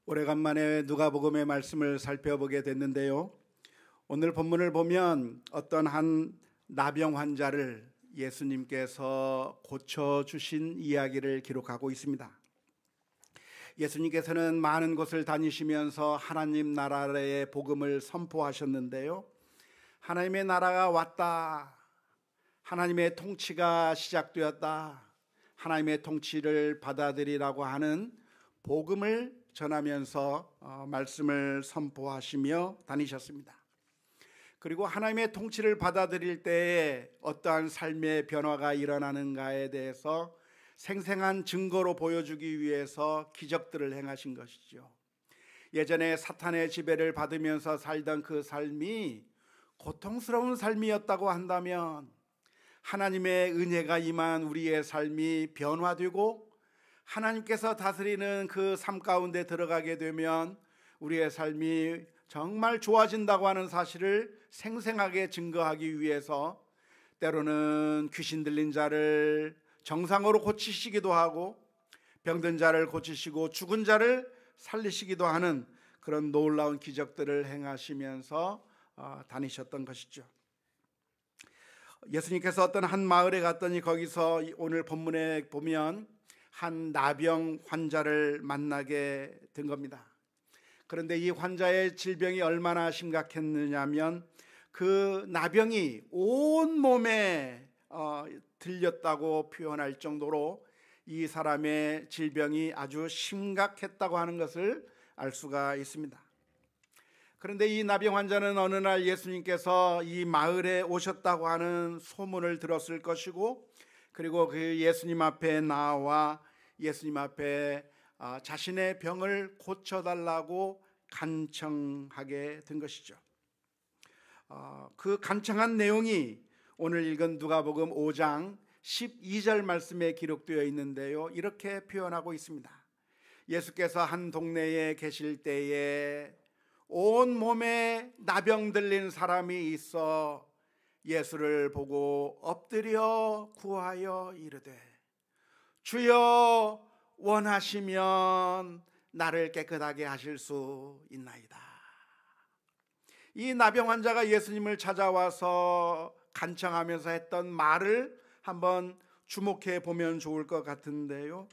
오래간만에 누가복음의 말씀을 살펴보게 됐는데요. 오늘 본문을 보면 어떤 한 나병 환자를 예수님께서 고쳐주신 이야기를 기록하고 있습니다. 예수님께서는 많은 곳을 다니시면서 하나님 나라의 복음을 선포하셨는데요. 하나님의 나라가 왔다, 하나님의 통치가 시작되었다, 하나님의 통치를 받아들이라고 하는 복음을 전하면서 말씀을 선포하시며 다니셨습니다. 그리고 하나님의 통치를 받아들일 때에 어떠한 삶의 변화가 일어나는가에 대해서 생생한 증거로 보여주기 위해서 기적들을 행하신 것이죠. 예전에 사탄의 지배를 받으면서 살던 그 삶이 고통스러운 삶이었다고 한다면 하나님의 은혜가 임한 우리의 삶이 변화되고 하나님께서 다스리는 그 삶 가운데 들어가게 되면 우리의 삶이 정말 좋아진다고 하는 사실을 생생하게 증거하기 위해서 때로는 귀신 들린 자를 정상으로 고치시기도 하고 병든 자를 고치시고 죽은 자를 살리시기도 하는 그런 놀라운 기적들을 행하시면서 다니셨던 것이죠. 예수님께서 어떤 한 마을에 갔더니 거기서 오늘 본문에 보면 한 나병 환자를 만나게 된 겁니다. 그런데 이 환자의 질병이 얼마나 심각했느냐면 그 나병이 온 몸에 들렸다고 표현할 정도로 이 사람의 질병이 아주 심각했다고 하는 것을 알 수가 있습니다. 그런데 이 나병 환자는 어느 날 예수님께서 이 마을에 오셨다고 하는 소문을 들었을 것이고, 그리고 그 예수님 앞에 나와 예수님 앞에 자신의 병을 고쳐달라고 간청하게 된 것이죠. 그 간청한 내용이 오늘 읽은 누가복음 5장 12절 말씀에 기록되어 있는데요, 이렇게 표현하고 있습니다. 예수께서 한 동네에 계실 때에 온 몸에 나병 들린 사람이 있어 예수를 보고 엎드려 구하여 이르되 주여 원하시면 나를 깨끗하게 하실 수 있나이다. 이 나병 환자가 예수님을 찾아와서 간청하면서 했던 말을 한번 주목해 보면 좋을 것 같은데요,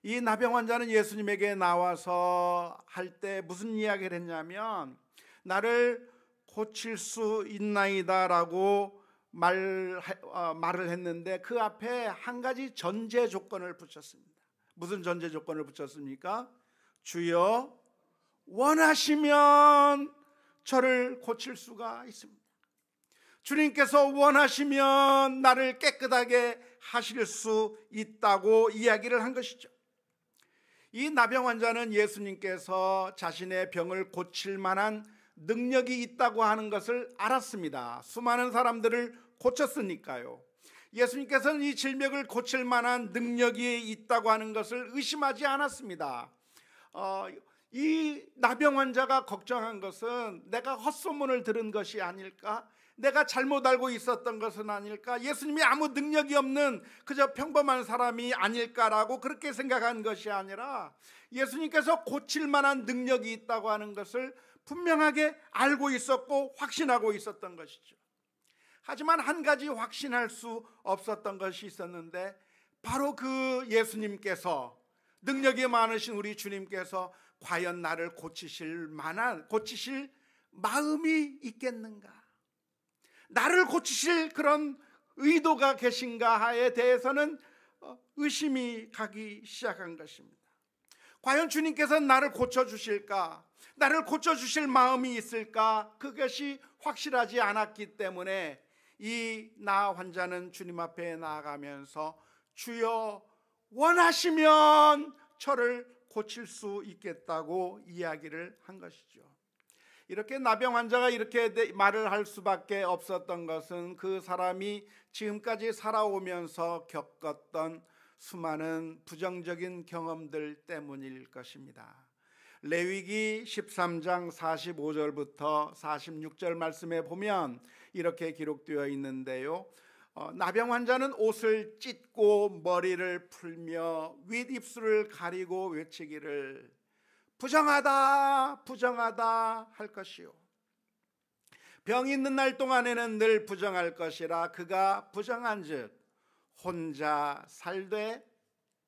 이 나병 환자는 예수님에게 나와서 할 때 무슨 이야기를 했냐면 나를 고칠 수 있나이다 라고 말을 했는데 그 앞에 한 가지 전제 조건을 붙였습니다. 무슨 전제 조건을 붙였습니까? 주여 원하시면 저를 고칠 수가 있습니다. 주님께서 원하시면 나를 깨끗하게 하실 수 있다고 이야기를 한 것이죠. 이 나병 환자는 예수님께서 자신의 병을 고칠 만한 능력이 있다고 하는 것을 알았습니다. 수많은 사람들을 고쳤으니까요. 예수님께서는 이 질병을 고칠 만한 능력이 있다고 하는 것을 의심하지 않았습니다. 이 나병 환자가 걱정한 것은 내가 헛소문을 들은 것이 아닐까? 내가 잘못 알고 있었던 것은 아닐까? 예수님이 아무 능력이 없는 그저 평범한 사람이 아닐까라고 그렇게 생각한 것이 아니라 예수님께서 고칠 만한 능력이 있다고 하는 것을 분명하게 알고 있었고 확신하고 있었던 것이죠. 하지만 한 가지 확신할 수 없었던 것이 있었는데, 바로 그 예수님께서, 능력이 많으신 우리 주님께서 과연 나를 고치실 마음이 있겠는가, 나를 고치실 그런 의도가 계신가에 대해서는 의심이 가기 시작한 것입니다. 과연 주님께서는 나를 고쳐주실까, 나를 고쳐주실 마음이 있을까, 그것이 확실하지 않았기 때문에 이 나 환자는 주님 앞에 나아가면서 주여 원하시면 저를 고칠 수 있겠다고 이야기를 한 것이죠. 이렇게 나병 환자가 이렇게 말을 할 수밖에 없었던 것은 그 사람이 지금까지 살아오면서 겪었던 수많은 부정적인 경험들 때문일 것입니다. 레위기 13장 45절부터 46절 말씀에 보면 이렇게 기록되어 있는데요, 나병 환자는 옷을 찢고 머리를 풀며 윗입술을 가리고 외치기를 부정하다 부정하다 할 것이요 병이 있는 날 동안에는 늘 부정할 것이라 그가 부정한즉 혼자 살되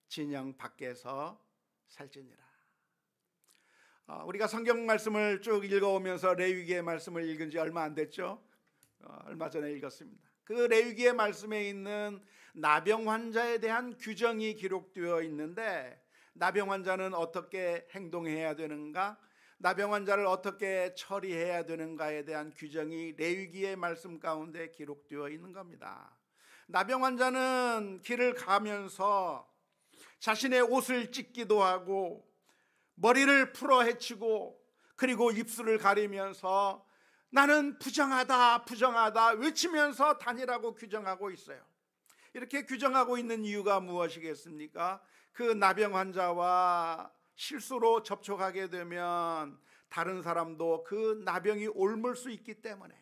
진영 밖에서 살지니라. 우리가 성경 말씀을 쭉 읽어오면서 레위기의 말씀을 읽은 지 얼마 안 됐죠? 얼마 전에 읽었습니다. 그 레위기의 말씀에 있는 나병 환자에 대한 규정이 기록되어 있는데 나병 환자는 어떻게 행동해야 되는가, 나병 환자를 어떻게 처리해야 되는가에 대한 규정이 레위기의 말씀 가운데 기록되어 있는 겁니다. 나병 환자는 길을 가면서 자신의 옷을 찢기도 하고 머리를 풀어 헤치고 그리고 입술을 가리면서 나는 부정하다 부정하다 외치면서 다니라고 규정하고 있어요. 이렇게 규정하고 있는 이유가 무엇이겠습니까? 그 나병 환자와 실수로 접촉하게 되면 다른 사람도 그 나병이 옮을 수 있기 때문에,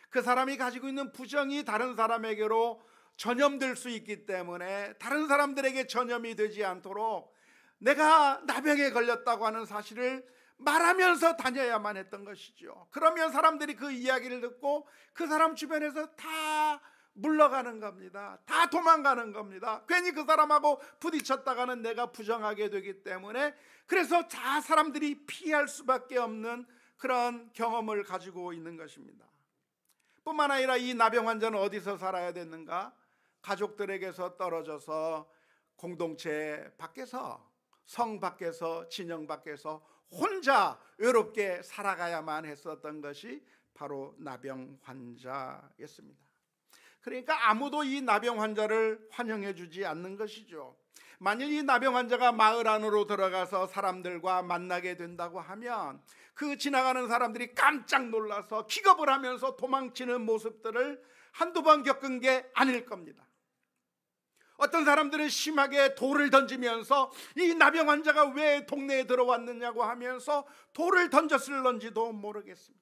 그 사람이 가지고 있는 부정이 다른 사람에게로 전염될 수 있기 때문에 다른 사람들에게 전염이 되지 않도록 내가 나병에 걸렸다고 하는 사실을 말하면서 다녀야만 했던 것이죠. 그러면 사람들이 그 이야기를 듣고 그 사람 주변에서 다 물러가는 겁니다. 다 도망가는 겁니다. 괜히 그 사람하고 부딪혔다가는 내가 부정하게 되기 때문에, 그래서 다 사람들이 피할 수밖에 없는 그런 경험을 가지고 있는 것입니다. 뿐만 아니라 이 나병 환자는 어디서 살아야 됐는가? 가족들에게서 떨어져서 공동체 밖에서, 성 밖에서, 진영 밖에서 혼자 외롭게 살아가야만 했었던 것이 바로 나병 환자였습니다. 그러니까 아무도 이 나병 환자를 환영해 주지 않는 것이죠. 만일 이 나병 환자가 마을 안으로 들어가서 사람들과 만나게 된다고 하면 그 지나가는 사람들이 깜짝 놀라서 기겁을 하면서 도망치는 모습들을 한두 번 겪은 게 아닐 겁니다. 어떤 사람들은 심하게 돌을 던지면서 이 나병 환자가 왜 동네에 들어왔느냐고 하면서 돌을 던졌을런지도 모르겠습니다.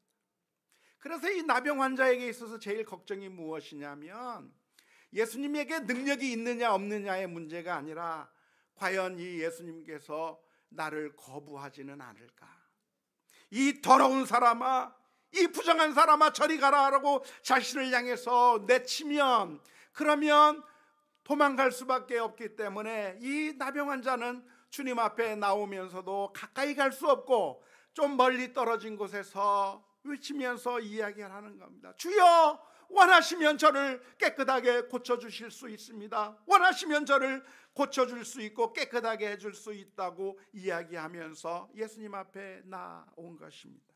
그래서 이 나병 환자에게 있어서 제일 걱정이 무엇이냐면 예수님에게 능력이 있느냐 없느냐의 문제가 아니라 과연 이 예수님께서 나를 거부하지는 않을까, 이 더러운 사람아, 이 부정한 사람아 저리 가라라고 자신을 향해서 내치면 그러면 도망갈 수밖에 없기 때문에 이 나병 환자는 주님 앞에 나오면서도 가까이 갈 수 없고 좀 멀리 떨어진 곳에서 외치면서 이야기를 하는 겁니다. 주여, 원하시면 저를 깨끗하게 고쳐주실 수 있습니다. 원하시면 저를 고쳐줄 수 있고 깨끗하게 해줄 수 있다고 이야기하면서 예수님 앞에 나온 것입니다.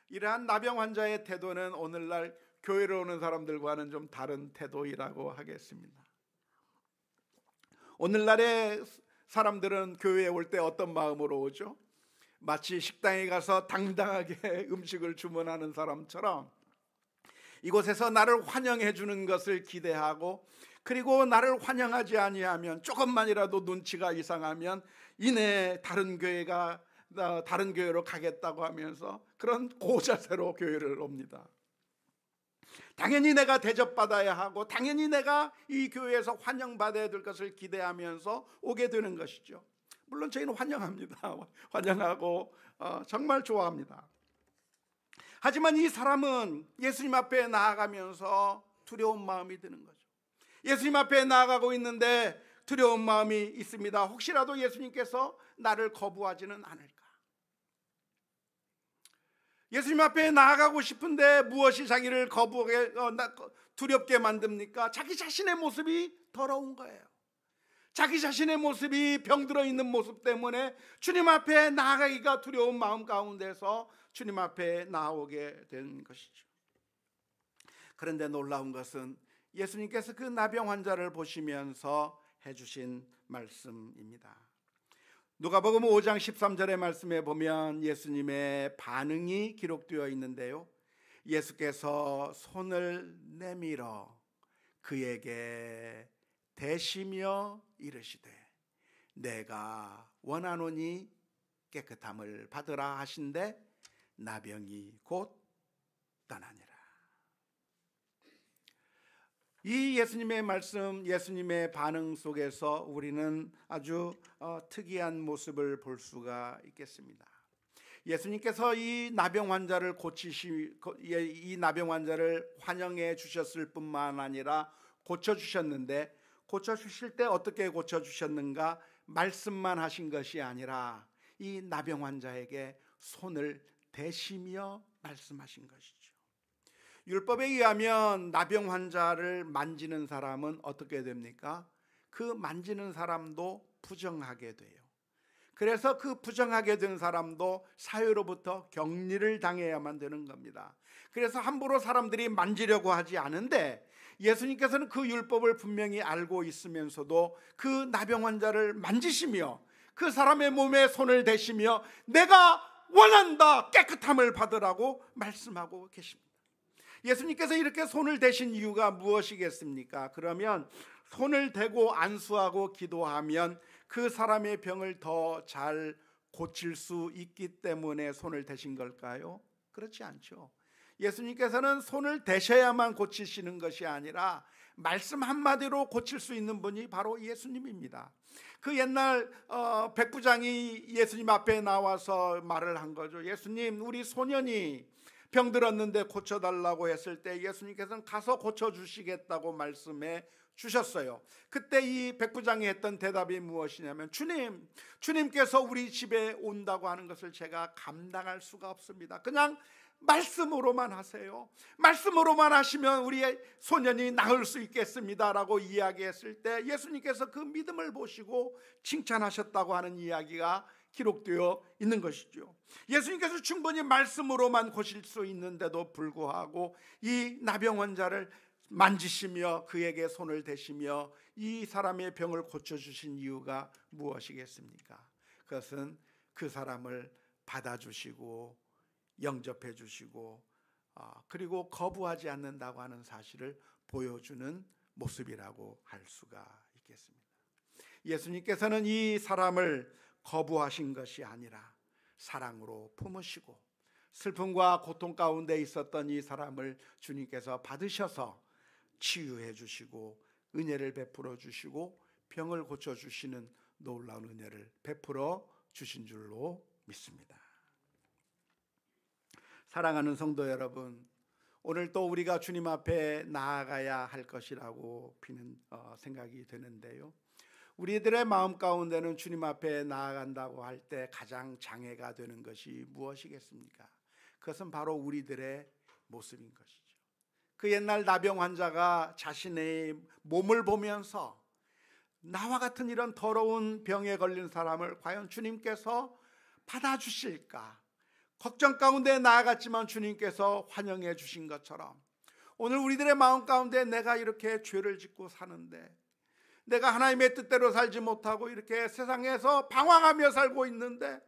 이러한 나병 환자의 태도는 오늘날 교회로 오는 사람들과는 좀 다른 태도이라고 하겠습니다. 오늘날의 사람들은 교회에 올 때 어떤 마음으로 오죠? 마치 식당에 가서 당당하게 음식을 주문하는 사람처럼 이곳에서 나를 환영해 주는 것을 기대하고, 그리고 나를 환영하지 아니하면 조금만이라도 눈치가 이상하면 이내 다른 교회로 가겠다고 하면서 그런 고자세로 교회를 옵니다. 당연히 내가 대접받아야 하고 당연히 내가 이 교회에서 환영받아야 될 것을 기대하면서 오게 되는 것이죠. 물론 저희는 환영합니다. 환영하고 정말 좋아합니다. 하지만 이 사람은 예수님 앞에 나아가면서 두려운 마음이 드는 거죠. 예수님 앞에 나아가고 있는데 두려운 마음이 있습니다. 혹시라도 예수님께서 나를 거부하지는 않을까. 예수님 앞에 나아가고 싶은데 무엇이 자기를 두렵게 만듭니까? 자기 자신의 모습이 더러운 거예요. 자기 자신의 모습이 병들어 있는 모습 때문에 주님 앞에 나아가기가 두려운 마음 가운데서 주님 앞에 나오게 된 것이죠. 그런데 놀라운 것은 예수님께서 그 나병 환자를 보시면서 해주신 말씀입니다. 누가복음 5장 13절의 말씀에 보면 예수님의 반응이 기록되어 있는데요, 예수께서 손을 내밀어 그에게 대시며 이르시되 내가 원하노니 깨끗함을 받으라 하신대 나병이 곧 떠나니라. 이 예수님의 말씀, 예수님의 반응 속에서 우리는 아주 특이한 모습을 볼 수가 있겠습니다. 예수님께서 이 나병 환자를 이 나병 환자를 환영해 주셨을 뿐만 아니라 고쳐 주셨는데, 고쳐 주실 때 어떻게 고쳐 주셨는가? 말씀만 하신 것이 아니라 이 나병 환자에게 손을 대시며 말씀하신 것이죠. 율법에 의하면 나병 환자를 만지는 사람은 어떻게 됩니까? 그 만지는 사람도 부정하게 돼요. 그래서 그 부정하게 된 사람도 사회로부터 격리를 당해야만 되는 겁니다. 그래서 함부로 사람들이 만지려고 하지 않은데, 예수님께서는 그 율법을 분명히 알고 있으면서도 그 나병 환자를 만지시며 그 사람의 몸에 손을 대시며 내가 원한다, 깨끗함을 받으라고 말씀하고 계십니다. 예수님께서 이렇게 손을 대신 이유가 무엇이겠습니까? 그러면 손을 대고 안수하고 기도하면 그 사람의 병을 더 잘 고칠 수 있기 때문에 손을 대신 걸까요? 그렇지 않죠. 예수님께서는 손을 대셔야만 고치시는 것이 아니라 말씀 한마디로 고칠 수 있는 분이 바로 예수님입니다. 그 옛날 백부장이 예수님 앞에 나와서 말을 한 거죠. 예수님, 우리 소년이 병들었는데 고쳐달라고 했을 때 예수님께서는 가서 고쳐주시겠다고 말씀해 주셨어요. 그때 이 백부장이 했던 대답이 무엇이냐면, 주님께서 우리 집에 온다고 하는 것을 제가 감당할 수가 없습니다. 그냥 말씀으로만 하세요. 말씀으로만 하시면 우리의 소년이 나을 수 있겠습니다 라고 이야기했을 때 예수님께서 그 믿음을 보시고 칭찬하셨다고 하는 이야기가 기록되어 있는 것이죠. 예수님께서 충분히 말씀으로만 고칠 수 있는데도 불구하고 이 나병 환자를 만지시며 그에게 손을 대시며 이 사람의 병을 고쳐주신 이유가 무엇이겠습니까? 그것은 그 사람을 받아주시고 영접해 주시고 그리고 거부하지 않는다고 하는 사실을 보여주는 모습이라고 할 수가 있겠습니다. 예수님께서는 이 사람을 거부하신 것이 아니라 사랑으로 품으시고 슬픔과 고통 가운데 있었던 이 사람을 주님께서 받으셔서 치유해 주시고 은혜를 베풀어 주시고 병을 고쳐 주시는 놀라운 은혜를 베풀어 주신 줄로 믿습니다. 사랑하는 성도 여러분, 오늘 또 우리가 주님 앞에 나아가야 할 것이라고 생각이 되는데요, 우리들의 마음 가운데는 주님 앞에 나아간다고 할 때 가장 장애가 되는 것이 무엇이겠습니까? 그것은 바로 우리들의 모습인 것이죠. 그 옛날 나병 환자가 자신의 몸을 보면서 나와 같은 이런 더러운 병에 걸린 사람을 과연 주님께서 받아주실까 걱정 가운데 나아갔지만 주님께서 환영해 주신 것처럼 오늘 우리들의 마음 가운데 내가 이렇게 죄를 짓고 사는데, 내가 하나님의 뜻대로 살지 못하고 이렇게 세상에서 방황하며 살고 있는데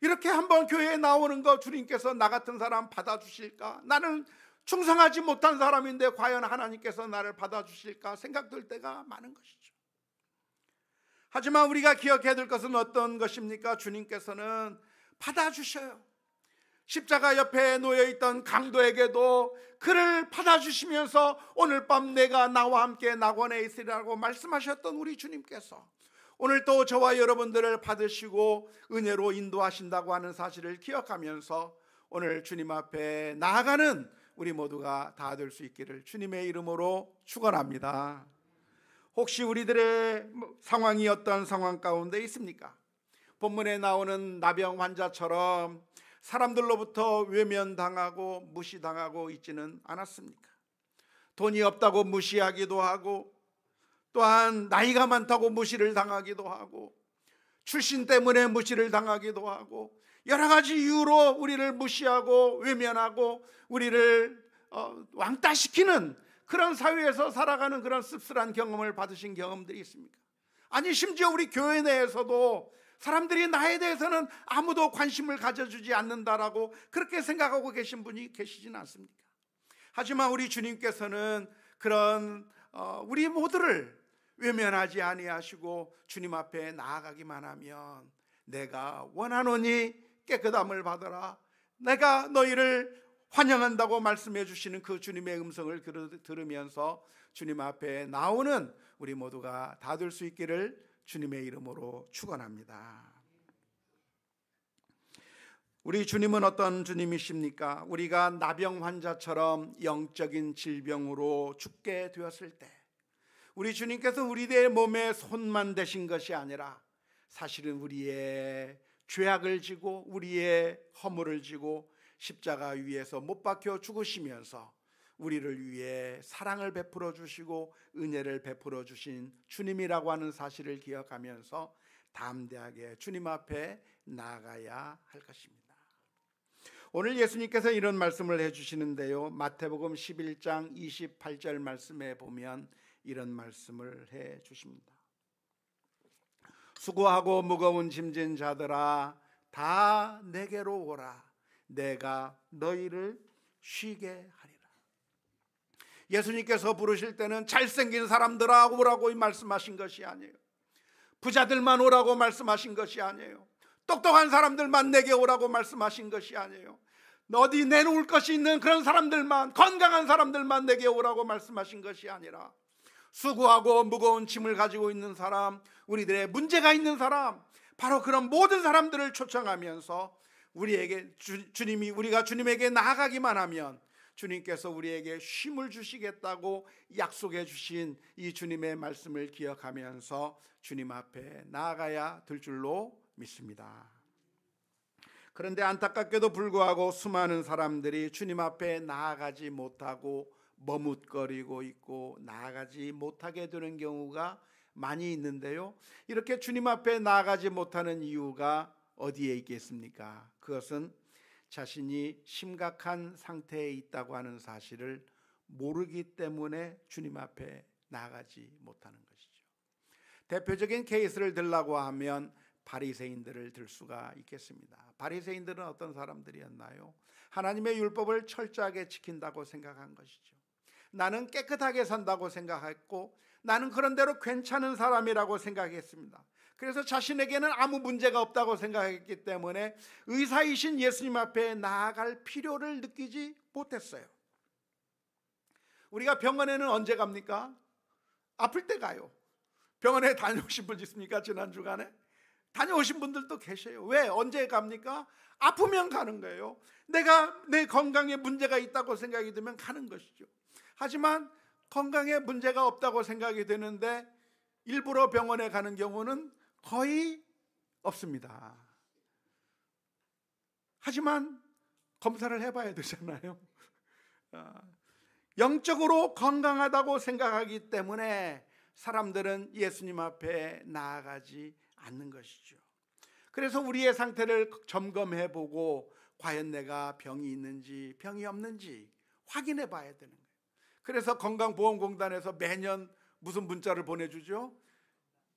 이렇게 한번 교회에 나오는 거 주님께서 나 같은 사람 받아주실까? 나는 충성하지 못한 사람인데 과연 하나님께서 나를 받아주실까 생각될 때가 많은 것이죠. 하지만 우리가 기억해야 될 것은 어떤 것입니까? 주님께서는 받아주셔요. 십자가 옆에 놓여있던 강도에게도 그를 받아주시면서 오늘 밤 내가 나와 함께 낙원에 있으리라고 말씀하셨던 우리 주님께서 오늘 또 저와 여러분들을 받으시고 은혜로 인도하신다고 하는 사실을 기억하면서 오늘 주님 앞에 나아가는 우리 모두가 다 될 수 있기를 주님의 이름으로 축원합니다. 혹시 우리들의 상황이 어떤 상황 가운데 있습니까? 본문에 나오는 나병 환자처럼 사람들로부터 외면당하고 무시당하고 있지는 않았습니까? 돈이 없다고 무시하기도 하고, 또한 나이가 많다고 무시를 당하기도 하고, 출신 때문에 무시를 당하기도 하고, 여러 가지 이유로 우리를 무시하고 외면하고 우리를 왕따시키는 그런 사회에서 살아가는 그런 씁쓸한 경험을 받으신 경험들이 있습니까? 아니, 심지어 우리 교회 내에서도 사람들이 나에 대해서는 아무도 관심을 가져주지 않는다라고 그렇게 생각하고 계신 분이 계시진 않습니까? 하지만 우리 주님께서는 그런 우리 모두를 외면하지 아니하시고 주님 앞에 나아가기만 하면 내가 원하노니 깨끗함을 받으라, 내가 너희를 환영한다고 말씀해 주시는 그 주님의 음성을 들으면서 주님 앞에 나오는 우리 모두가 다 될 수 있기를 주님의 이름으로 축원합니다. 우리 주님은 어떤 주님이십니까? 우리가 나병 환자처럼 영적인 질병으로 죽게 되었을 때 우리 주님께서 우리의 몸에 손만 대신 것이 아니라 사실은 우리의 죄악을 지고 우리의 허물을 지고 십자가 위에서 못 박혀 죽으시면서 우리를 위해 사랑을 베풀어 주시고 은혜를 베풀어 주신 주님이라고 하는 사실을 기억하면서 담대하게 주님 앞에 나아가야 할 것입니다. 오늘 예수님께서 이런 말씀을 해주시는데요, 마태복음 11장 28절 말씀에 보면 이런 말씀을 해주십니다. 수고하고 무거운 짐진 자들아 다 내게로 오라. 내가 너희를 쉬게 하리라. 예수님께서 부르실 때는 잘생긴 사람들아 오라고 말씀하신 것이 아니에요. 부자들만 오라고 말씀하신 것이 아니에요. 똑똑한 사람들만 내게 오라고 말씀하신 것이 아니에요. 어디 내놓을 것이 있는 그런 사람들만, 건강한 사람들만 내게 오라고 말씀하신 것이 아니라 수고하고 무거운 짐을 가지고 있는 사람, 우리들의 문제가 있는 사람, 바로 그런 모든 사람들을 초청하면서 우리에게 주님이 우리가 주님에게 나아가기만 하면 주님께서 우리에게 쉼을 주시겠다고 약속해 주신 이 주님의 말씀을 기억하면서 주님 앞에 나아가야 될 줄로 믿습니다. 그런데 안타깝게도 불구하고 수많은 사람들이 주님 앞에 나아가지 못하고 머뭇거리고 있고 나아가지 못하게 되는 경우가 많이 있는데요, 이렇게 주님 앞에 나아가지 못하는 이유가 어디에 있겠습니까? 그것은 자신이 심각한 상태에 있다고 하는 사실을 모르기 때문에 주님 앞에 나아가지 못하는 것이죠. 대표적인 케이스를 들라고 하면 바리새인들을 들 수가 있겠습니다. 바리새인들은 어떤 사람들이었나요? 하나님의 율법을 철저하게 지킨다고 생각한 것이죠. 나는 깨끗하게 산다고 생각했고 나는 그런 대로 괜찮은 사람이라고 생각했습니다. 그래서 자신에게는 아무 문제가 없다고 생각했기 때문에 의사이신 예수님 앞에 나아갈 필요를 느끼지 못했어요. 우리가 병원에는 언제 갑니까? 아플 때 가요. 병원에 다녀오신 분 있습니까? 지난 주간에 다녀오신 분들도 계셔요. 왜? 언제 갑니까? 아프면 가는 거예요. 내가 내 건강에 문제가 있다고 생각이 들면 가는 것이죠. 하지만 건강에 문제가 없다고 생각이 되는데 일부러 병원에 가는 경우는 거의 없습니다. 하지만 검사를 해봐야 되잖아요. 영적으로 건강하다고 생각하기 때문에 사람들은 예수님 앞에 나아가지 않는 것이죠. 그래서 우리의 상태를 점검해보고 과연 내가 병이 있는지 병이 없는지 확인해 봐야 되는 거예요. 그래서 건강보험공단에서 매년 무슨 문자를 보내주죠?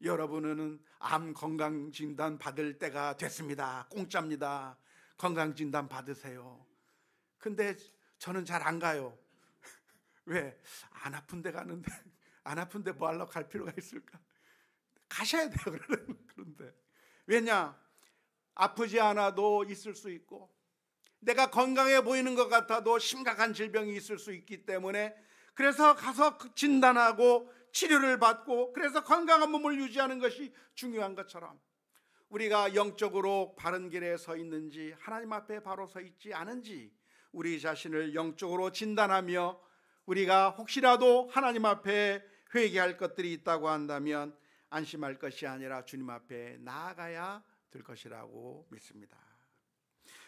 여러분은 암 건강진단 받을 때가 됐습니다. 공짜입니다. 건강진단 받으세요. 근데 저는 잘 안 가요. 왜? 안 아픈데 가는데 안 아픈데 뭐 하려고 갈 필요가 있을까? 가셔야 돼요. 그런데 왜냐? 아프지 않아도 있을 수 있고 내가 건강해 보이는 것 같아도 심각한 질병이 있을 수 있기 때문에 그래서 가서 진단하고 치료를 받고 그래서 건강한 몸을 유지하는 것이 중요한 것처럼 우리가 영적으로 바른 길에 서 있는지 하나님 앞에 바로 서 있지 않은지 우리 자신을 영적으로 진단하며 우리가 혹시라도 하나님 앞에 회개할 것들이 있다고 한다면 안심할 것이 아니라 주님 앞에 나아가야 될 것이라고 믿습니다.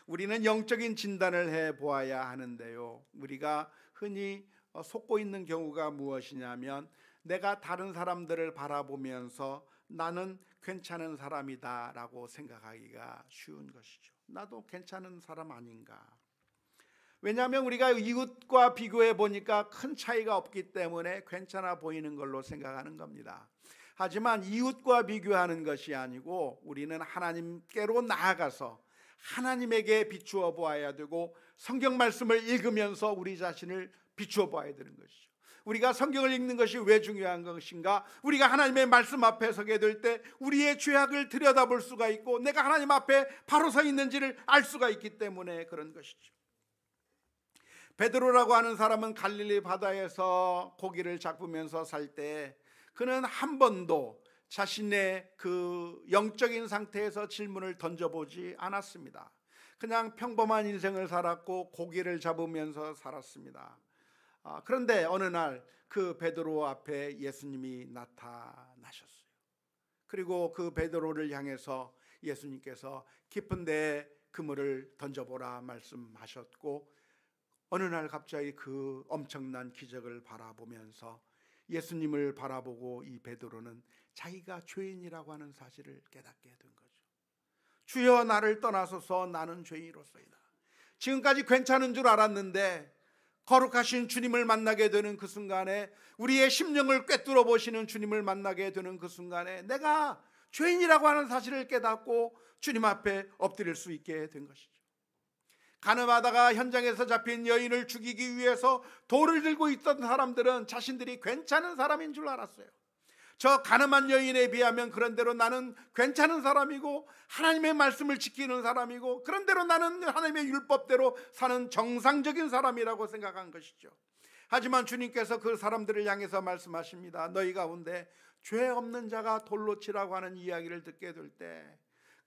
우리는 영적인 진단을 해보아야 하는데요, 우리가 흔히 속고 있는 경우가 무엇이냐면 내가 다른 사람들을 바라보면서 나는 괜찮은 사람이다 라고 생각하기가 쉬운 것이죠. 나도 괜찮은 사람 아닌가. 왜냐하면 우리가 이웃과 비교해 보니까 큰 차이가 없기 때문에 괜찮아 보이는 걸로 생각하는 겁니다. 하지만 이웃과 비교하는 것이 아니고 우리는 하나님께로 나아가서 하나님에게 비추어 보아야 되고 성경 말씀을 읽으면서 우리 자신을 비추어 보아야 되는 것이죠. 우리가 성경을 읽는 것이 왜 중요한 것인가? 우리가 하나님의 말씀 앞에 서게 될 때 우리의 죄악을 들여다볼 수가 있고 내가 하나님 앞에 바로 서 있는지를 알 수가 있기 때문에 그런 것이죠. 베드로라고 하는 사람은 갈릴리 바다에서 고기를 잡으면서 살 때 그는 한 번도 자신의 그 영적인 상태에서 질문을 던져보지 않았습니다. 그냥 평범한 인생을 살았고 고기를 잡으면서 살았습니다. 그런데 어느 날 그 베드로 앞에 예수님이 나타나셨어요. 그리고 그 베드로를 향해서 예수님께서 깊은 데에 그물을 던져보라 말씀하셨고, 어느 날 갑자기 그 엄청난 기적을 바라보면서 예수님을 바라보고 이 베드로는 자기가 죄인이라고 하는 사실을 깨닫게 된 거죠. 주여, 나를 떠나소서, 나는 죄인으로서이다. 지금까지 괜찮은 줄 알았는데 거룩하신 주님을 만나게 되는 그 순간에, 우리의 심령을 꿰뚫어 보시는 주님을 만나게 되는 그 순간에 내가 죄인이라고 하는 사실을 깨닫고 주님 앞에 엎드릴 수 있게 된 것이죠. 가늠하다가 현장에서 잡힌 여인을 죽이기 위해서 돌을 들고 있던 사람들은 자신들이 괜찮은 사람인 줄 알았어요. 저 가늠한 여인에 비하면 그런대로 나는 괜찮은 사람이고 하나님의 말씀을 지키는 사람이고 그런대로 나는 하나님의 율법대로 사는 정상적인 사람이라고 생각한 것이죠. 하지만 주님께서 그 사람들을 향해서 말씀하십니다. 너희 가운데 죄 없는 자가 돌로 치라고 하는 이야기를 듣게 될 때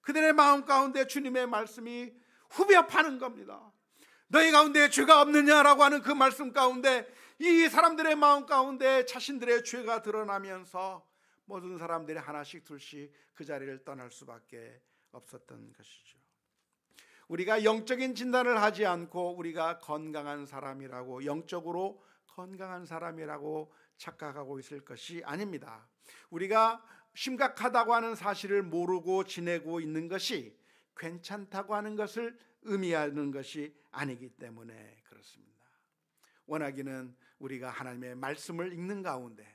그들의 마음 가운데 주님의 말씀이 후벼 파는 겁니다. 너희 가운데 죄가 없느냐라고 하는 그 말씀 가운데 이 사람들의 마음 가운데 자신들의 죄가 드러나면서 모든 사람들이 하나씩 둘씩 그 자리를 떠날 수밖에 없었던 것이죠. 우리가 영적인 진단을 하지 않고 우리가 건강한 사람이라고, 영적으로 건강한 사람이라고 착각하고 있을 것이 아닙니다. 우리가 심각하다고 하는 사실을 모르고 지내고 있는 것이 괜찮다고 하는 것을 의미하는 것이 아니기 때문에 그렇습니다. 원하기는 우리가 하나님의 말씀을 읽는 가운데,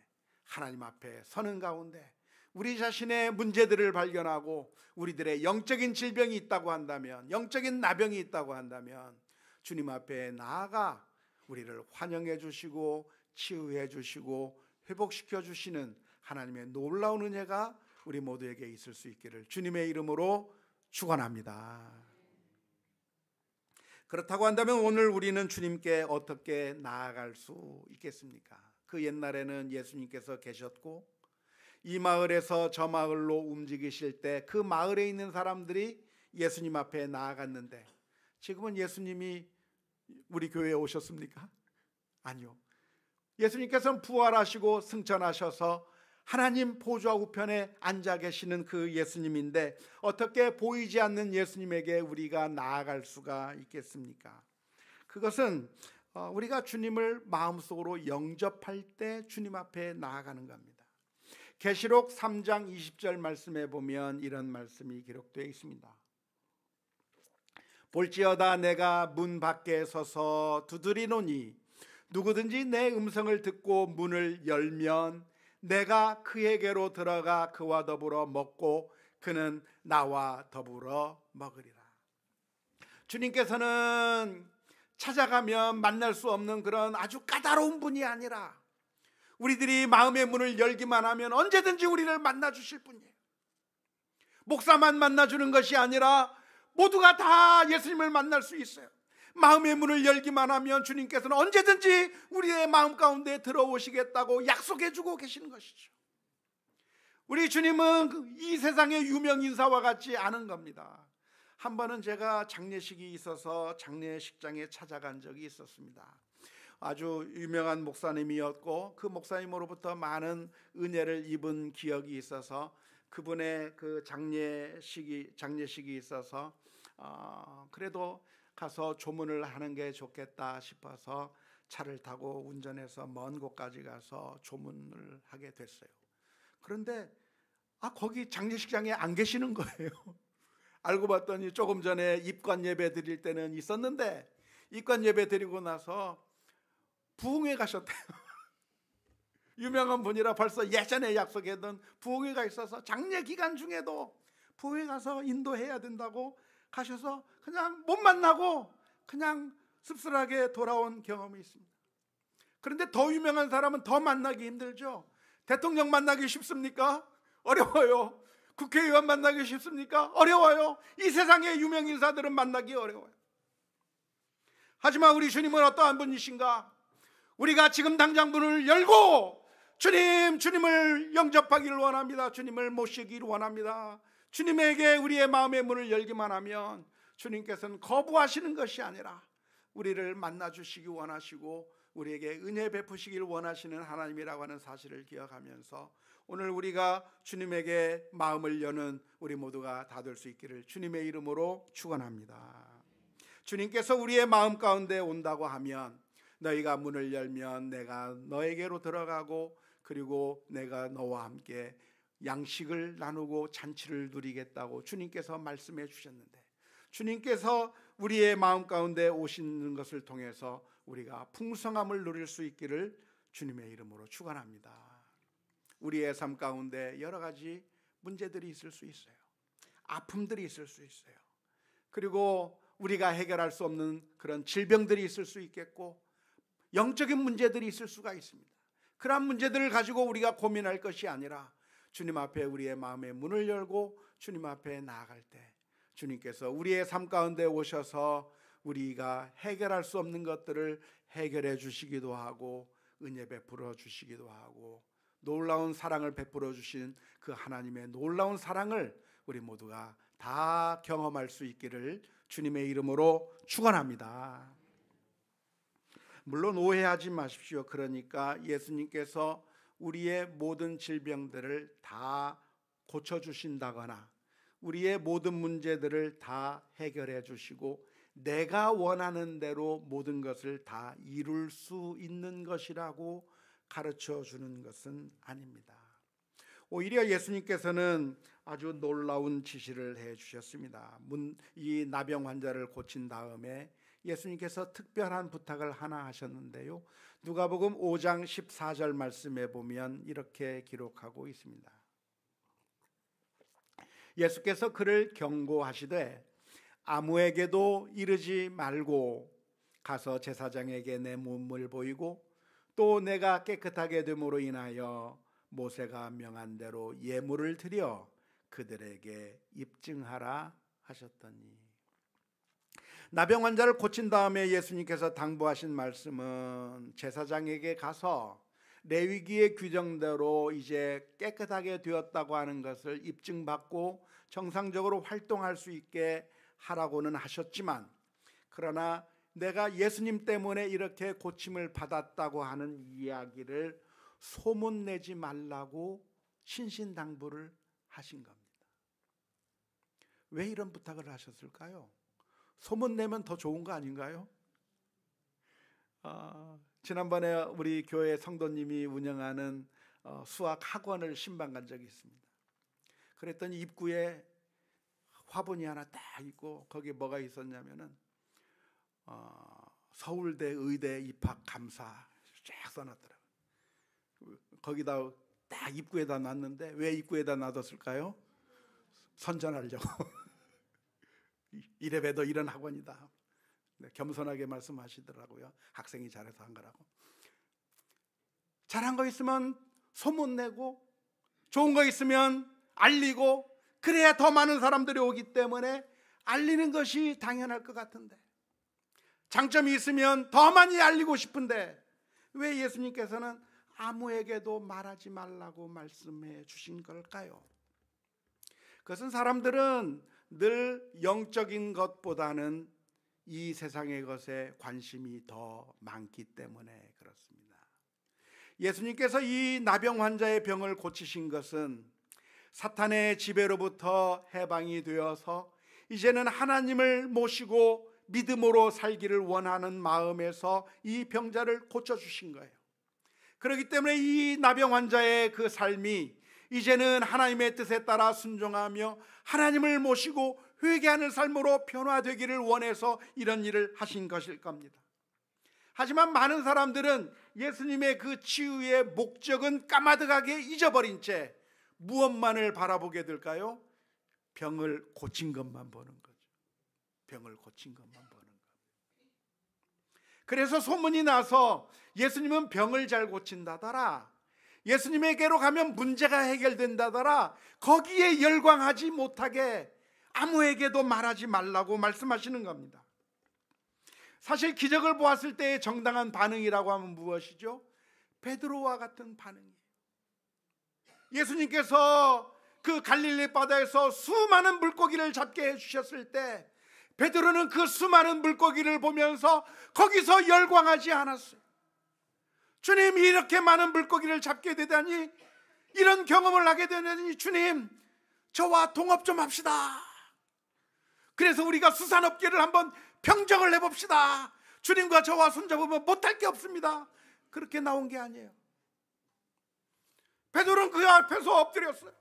하나님 앞에 서는 가운데 우리 자신의 문제들을 발견하고 우리들의 영적인 질병이 있다고 한다면, 영적인 나병이 있다고 한다면 주님 앞에 나아가 우리를 환영해 주시고 치유해 주시고 회복시켜 주시는 하나님의 놀라운 은혜가 우리 모두에게 있을 수 있기를 주님의 이름으로 축원합니다. 그렇다고 한다면 오늘 우리는 주님께 어떻게 나아갈 수 있겠습니까? 그 옛날에는 예수님께서 계셨고 이 마을에서 저 마을로 움직이실 때 그 마을에 있는 사람들이 예수님 앞에 나아갔는데, 지금은 예수님이 우리 교회에 오셨습니까? 아니요. 예수님께서는 부활하시고 승천하셔서 하나님 보좌 우편에 앉아 계시는 그 예수님인데 어떻게 보이지 않는 예수님에게 우리가 나아갈 수가 있겠습니까? 그것은 우리가 주님을 마음속으로 영접할 때 주님 앞에 나아가는 겁니다. 계시록 3장 20절 말씀에 보면 이런 말씀이 기록되어 있습니다. 볼지어다 내가 문 밖에 서서 두드리노니 누구든지 내 음성을 듣고 문을 열면 내가 그에게로 들어가 그와 더불어 먹고 그는 나와 더불어 먹으리라. 주님께서는 찾아가면 만날 수 없는 그런 아주 까다로운 분이 아니라 우리들이 마음의 문을 열기만 하면 언제든지 우리를 만나 주실 분이에요. 목사만 만나주는 것이 아니라 모두가 다 예수님을 만날 수 있어요. 마음의 문을 열기만 하면 주님께서는 언제든지 우리의 마음 가운데 들어오시겠다고 약속해 주고 계시는 것이죠. 우리 주님은 이 세상의 유명 인사와 같지 않은 겁니다. 한 번은 제가 장례식이 있어서 장례식장에 찾아간 적이 있었습니다. 아주 유명한 목사님이었고 그 목사님으로부터 많은 은혜를 입은 기억이 있어서 그분의 그 장례식이 있어서 그래도 가서 조문을 하는 게 좋겠다 싶어서 차를 타고 운전해서 먼 곳까지 가서 조문을 하게 됐어요. 그런데 거기 장례식장에 안 계시는 거예요. 알고 봤더니 조금 전에 입관 예배 드릴 때는 있었는데 입관 예배 드리고 나서 부흥회 가셨대요. 유명한 분이라 벌써 예전에 약속했던 부흥회가 있어서 장례 기간 중에도 부흥회 가서 인도해야 된다고 가셔서 그냥 못 만나고 그냥 씁쓸하게 돌아온 경험이 있습니다. 그런데 더 유명한 사람은 더 만나기 힘들죠. 대통령 만나기 쉽습니까? 어려워요. 국회의원 만나기 쉽습니까? 어려워요. 이 세상의 유명 인사들은 만나기 어려워요. 하지만 우리 주님은 어떠한 분이신가? 우리가 지금 당장 문을 열고 주님을 영접하기를 원합니다. 주님을 모시기를 원합니다. 주님에게 우리의 마음의 문을 열기만 하면 주님께서는 거부하시는 것이 아니라 우리를 만나주시기 원하시고 우리에게 은혜 베푸시길 원하시는 하나님이라고 하는 사실을 기억하면서 오늘 우리가 주님에게 마음을 여는 우리 모두가 다 될 수 있기를 주님의 이름으로 축원합니다. 주님께서 우리의 마음 가운데 온다고 하면 너희가 문을 열면 내가 너에게로 들어가고 그리고 내가 너와 함께 양식을 나누고 잔치를 누리겠다고 주님께서 말씀해 주셨는데, 주님께서 우리의 마음 가운데 오시는 것을 통해서 우리가 풍성함을 누릴 수 있기를 주님의 이름으로 축원합니다. 우리의 삶 가운데 여러 가지 문제들이 있을 수 있어요. 아픔들이 있을 수 있어요. 그리고 우리가 해결할 수 없는 그런 질병들이 있을 수 있겠고 영적인 문제들이 있을 수가 있습니다. 그러한 문제들을 가지고 우리가 고민할 것이 아니라 주님 앞에 우리의 마음의 문을 열고 주님 앞에 나아갈 때 주님께서 우리의 삶 가운데 오셔서 우리가 해결할 수 없는 것들을 해결해 주시기도 하고 은혜 베풀어 주시기도 하고 놀라운 사랑을 베풀어 주신 그 하나님의 놀라운 사랑을 우리 모두가 다 경험할 수 있기를 주님의 이름으로 축원합니다. 물론 오해하지 마십시오. 그러니까 예수님께서 우리의 모든 질병들을 다 고쳐주신다거나 우리의 모든 문제들을 다 해결해 주시고 내가 원하는 대로 모든 것을 다 이룰 수 있는 것이라고 가르쳐 주는 것은 아닙니다. 오히려 예수님께서는 아주 놀라운 지시를 해 주셨습니다. 이 나병 환자를 고친 다음에 예수님께서 특별한 부탁을 하나 하셨는데요, 누가복음 5장 14절 말씀에 보면 이렇게 기록하고 있습니다. 예수께서 그를 경고하시되 아무에게도 이르지 말고 가서 제사장에게 내 몸을 보이고 또 내가 깨끗하게 됨으로 인하여 모세가 명한 대로 예물을 드려 그들에게 입증하라 하셨더니, 나병 환자를 고친 다음에 예수님께서 당부하신 말씀은 제사장에게 가서 레위기의 규정대로 이제 깨끗하게 되었다고 하는 것을 입증받고 정상적으로 활동할 수 있게 하라고는 하셨지만, 그러나 내가 예수님 때문에 이렇게 고침을 받았다고 하는 이야기를 소문내지 말라고 신신당부를 하신 겁니다. 왜 이런 부탁을 하셨을까요? 소문내면 더 좋은 거 아닌가요? 지난번에 우리 교회 성도님이 운영하는 수학 학원을 신방 간 적이 있습니다. 그랬더니 입구에 화분이 하나 딱 있고 거기에 뭐가 있었냐면은 서울대 의대 입학 감사 쫙 써놨더라고요. 거기다 딱 입구에다 놨는데 왜 입구에다 놔뒀을까요? 선전하려고. 이래봬도 이런 학원이다. 겸손하게 말씀하시더라고요. 학생이 잘해서 한 거라고. 잘한 거 있으면 소문내고 좋은 거 있으면 알리고 그래야 더 많은 사람들이 오기 때문에 알리는 것이 당연할 것 같은데, 장점이 있으면 더 많이 알리고 싶은데 왜 예수님께서는 아무에게도 말하지 말라고 말씀해 주신 걸까요? 그것은 사람들은 늘 영적인 것보다는 이 세상의 것에 관심이 더 많기 때문에 그렇습니다. 예수님께서 이 나병 환자의 병을 고치신 것은 사탄의 지배로부터 해방이 되어서 이제는 하나님을 모시고 믿음으로 살기를 원하는 마음에서 이 병자를 고쳐주신 거예요. 그렇기 때문에 이 나병 환자의 그 삶이 이제는 하나님의 뜻에 따라 순종하며 하나님을 모시고 회개하는 삶으로 변화되기를 원해서 이런 일을 하신 것일 겁니다. 하지만 많은 사람들은 예수님의 그 치유의 목적은 까마득하게 잊어버린 채 무엇만을 바라보게 될까요? 병을 고친 것만 보는 거죠. 병을 고친 것만 보는 것. 그래서 소문이 나서 예수님은 병을 잘 고친다더라, 예수님에게로 가면 문제가 해결된다더라, 거기에 열광하지 못하게 아무에게도 말하지 말라고 말씀하시는 겁니다. 사실 기적을 보았을 때의 정당한 반응이라고 하면 무엇이죠? 베드로와 같은 반응이에요. 예수님께서 그 갈릴리 바다에서 수많은 물고기를 잡게 해주셨을 때 베드로는 그 수많은 물고기를 보면서 거기서 열광하지 않았어요. 주님, 이렇게 많은 물고기를 잡게 되다니, 이런 경험을 하게 되다니, 주님, 저와 동업 좀 합시다. 그래서 우리가 수산업계를 한번 평정을 해봅시다. 주님과 저와 손잡으면 못할 게 없습니다. 그렇게 나온 게 아니에요. 베드로는 그 앞에서 엎드렸어요.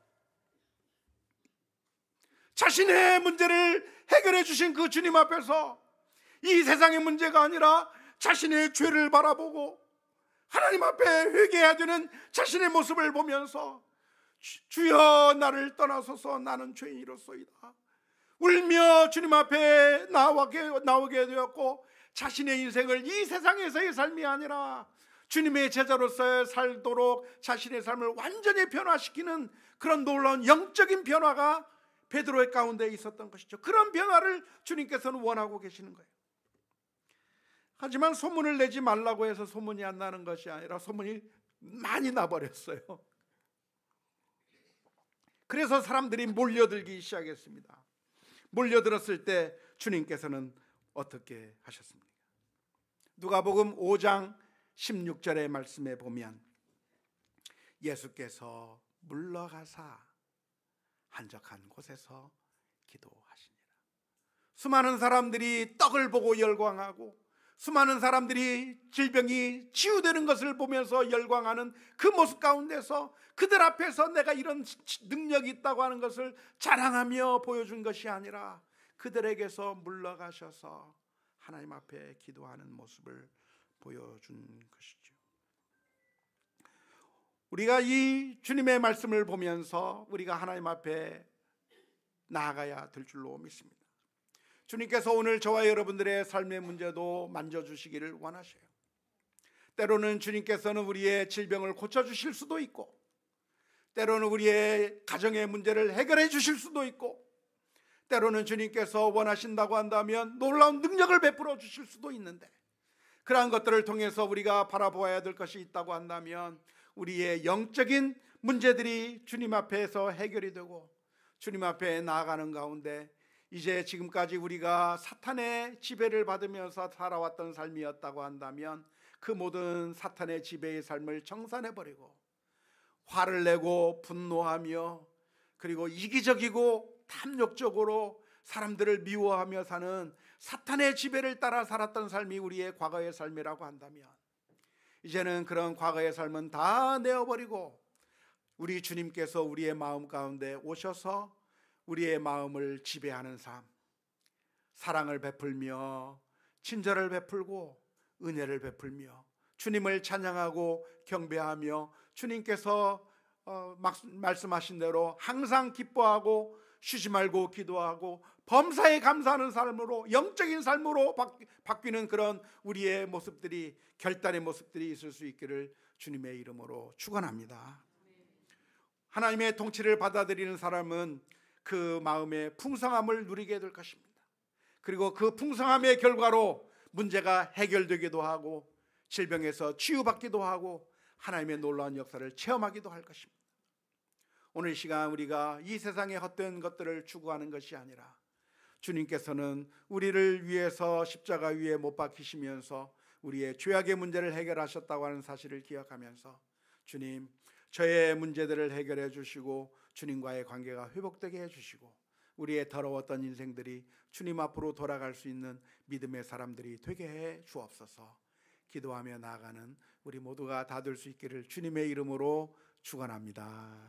자신의 문제를 해결해 주신 그 주님 앞에서 이 세상의 문제가 아니라 자신의 죄를 바라보고 하나님 앞에 회개해야 되는 자신의 모습을 보면서 주여, 나를 떠나소서, 나는 죄인이로소이다 울며 주님 앞에 나오게 되었고, 자신의 인생을 이 세상에서의 삶이 아니라 주님의 제자로서 살도록 자신의 삶을 완전히 변화시키는 그런 놀라운 영적인 변화가 베드로의 가운데 있었던 것이죠. 그런 변화를 주님께서는 원하고 계시는 거예요. 하지만 소문을 내지 말라고 해서 소문이 안 나는 것이 아니라 소문이 많이 나버렸어요. 그래서 사람들이 몰려들기 시작했습니다. 몰려들었을 때 주님께서는 어떻게 하셨습니까? 누가복음 5장 16절의 말씀에 보면 예수께서 물러가사 한적한 곳에서 기도하시니라. 수많은 사람들이 떡을 보고 열광하고, 수많은 사람들이 질병이 치유되는 것을 보면서 열광하는 그 모습 가운데서 그들 앞에서 내가 이런 능력이 있다고 하는 것을 자랑하며 보여준 것이 아니라 그들에게서 물러가셔서 하나님 앞에 기도하는 모습을 보여준 것이죠. 우리가 이 주님의 말씀을 보면서 우리가 하나님 앞에 나아가야 될 줄로 믿습니다. 주님께서 오늘 저와 여러분들의 삶의 문제도 만져주시기를 원하셔요. 때로는 주님께서는 우리의 질병을 고쳐주실 수도 있고, 때로는 우리의 가정의 문제를 해결해 주실 수도 있고, 때로는 주님께서 원하신다고 한다면 놀라운 능력을 베풀어 주실 수도 있는데, 그러한 것들을 통해서 우리가 바라보아야 될 것이 있다고 한다면 우리의 영적인 문제들이 주님 앞에서 해결이 되고 주님 앞에 나아가는 가운데, 이제 지금까지 우리가 사탄의 지배를 받으면서 살아왔던 삶이었다고 한다면 그 모든 사탄의 지배의 삶을 청산해버리고 화를 내고 분노하며, 그리고 이기적이고 탐욕적으로 사람들을 미워하며 사는 사탄의 지배를 따라 살았던 삶이 우리의 과거의 삶이라고 한다면, 이제는 그런 과거의 삶은 다 내어버리고 우리 주님께서 우리의 마음 가운데 오셔서 우리의 마음을 지배하는 삶, 사랑을 베풀며 친절을 베풀고 은혜를 베풀며 주님을 찬양하고 경배하며 주님께서 말씀하신 대로 항상 기뻐하고 쉬지 말고 기도하고 범사에 감사하는 삶으로, 영적인 삶으로 바뀌는 그런 우리의 모습들이, 결단의 모습들이 있을 수 있기를 주님의 이름으로 축원합니다. 하나님의 통치를 받아들이는 사람은 그 마음의 풍성함을 누리게 될 것입니다. 그리고 그 풍성함의 결과로 문제가 해결되기도 하고 질병에서 치유받기도 하고 하나님의 놀라운 역사를 체험하기도 할 것입니다. 오늘 이 시간 우리가 이 세상의 헛된 것들을 추구하는 것이 아니라 주님께서는 우리를 위해서 십자가 위에 못 박히시면서 우리의 죄악의 문제를 해결하셨다고 하는 사실을 기억하면서, 주님, 저의 문제들을 해결해 주시고 주님과의 관계가 회복되게 해주시고 우리의 더러웠던 인생들이 주님 앞으로 돌아갈 수 있는 믿음의 사람들이 되게 해 주옵소서. 기도하며 나아가는 우리 모두가 다 될 수 있기를 주님의 이름으로 축원합니다.